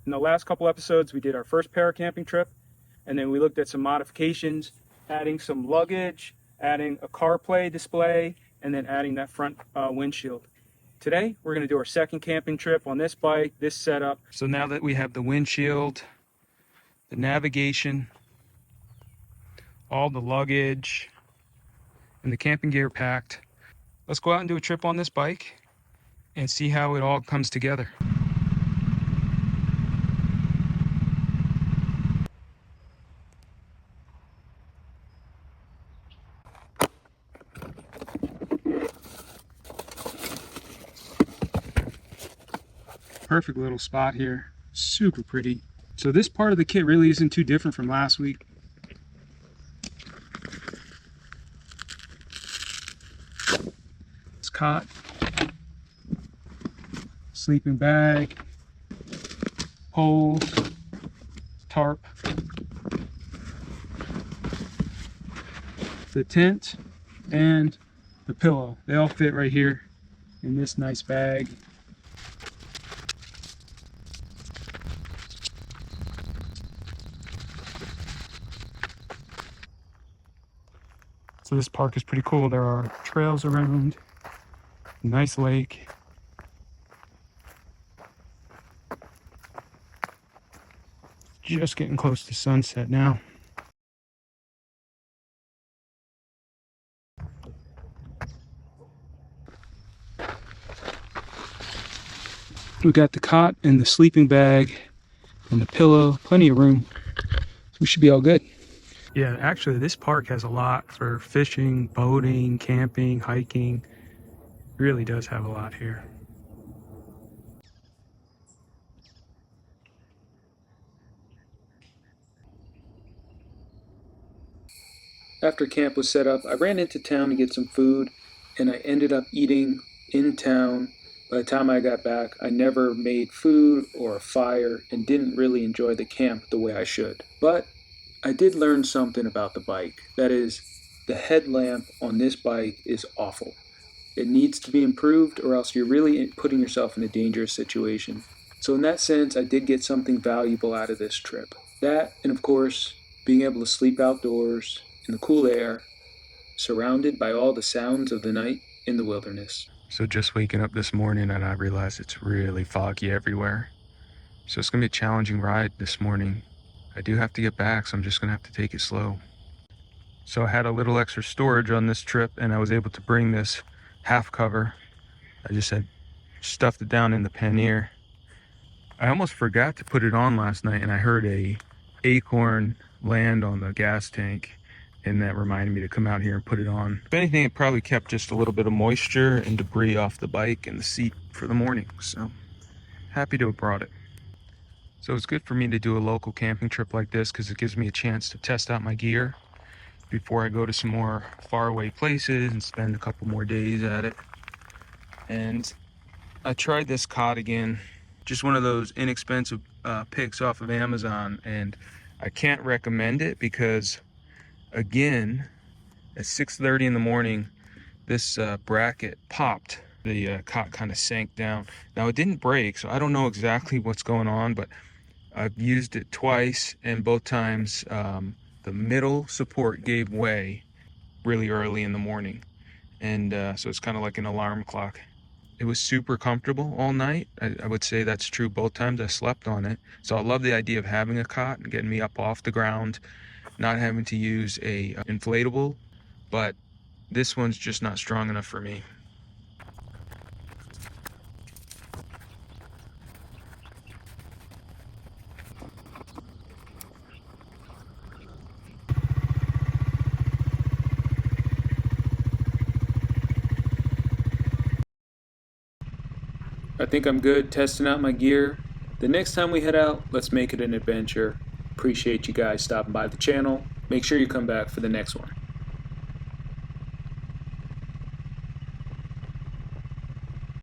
In the last couple episodes, we did our first para-camping trip, and then we looked at some modifications, adding some luggage, adding a CarPlay display, and then adding that front windshield. Today, we're going to do our second camping trip on this bike, this setup. So now that we have the windshield, the navigation, all the luggage, and the camping gear packed, let's go out and do a trip on this bike and see how it all comes together. Perfect little spot here, super pretty. So this part of the kit really isn't too different from last week. It's cot, sleeping bag, poles, tarp, the tent, and the pillow. They all fit right here in this nice bag. So this park is pretty cool. There are trails around, nice lake. Just getting close to sunset now. We got the cot and the sleeping bag and the pillow, plenty of room. So we should be all good. Yeah, actually this park has a lot for fishing, boating, camping, hiking. It really does have a lot here. After camp was set up, I ran into town to get some food, and I ended up eating in town. By the time I got back, I never made food or a fire and didn't really enjoy the camp the way I should. But I did learn something about the bike. That is, the headlamp on this bike is awful. It needs to be improved, or else you're really putting yourself in a dangerous situation. So in that sense, I did get something valuable out of this trip. That, and of course, being able to sleep outdoors in the cool air, surrounded by all the sounds of the night in the wilderness. So just waking up this morning and I realized it's really foggy everywhere. So it's going to be a challenging ride this morning. I do have to get back, so I'm just going to have to take it slow. So I had a little extra storage on this trip, and I was able to bring this half cover. I just had stuffed it down in the pannier. I almost forgot to put it on last night, and I heard a acorn land on the gas tank, and that reminded me to come out here and put it on. If anything, it probably kept just a little bit of moisture and debris off the bike and the seat for the morning, so happy to have brought it. So it's good for me to do a local camping trip like this because it gives me a chance to test out my gear before I go to some more faraway places and spend a couple more days at it. And I tried this cot again, just one of those inexpensive picks off of Amazon, and I can't recommend it because, again, at 6:30 in the morning, this bracket popped. The cot kind of sank down. Now it didn't break, so I don't know exactly what's going on, but I've used it twice, and both times the middle support gave way really early in the morning, and so it's kind of like an alarm clock. It was super comfortable all night. I would say that's true both times I slept on it. So I love the idea of having a cot and getting me up off the ground, not having to use a inflatable, but this one's just not strong enough for me. I think I'm good testing out my gear. The next time we head out, let's make it an adventure. Appreciate you guys stopping by the channel. Make sure you come back for the next one.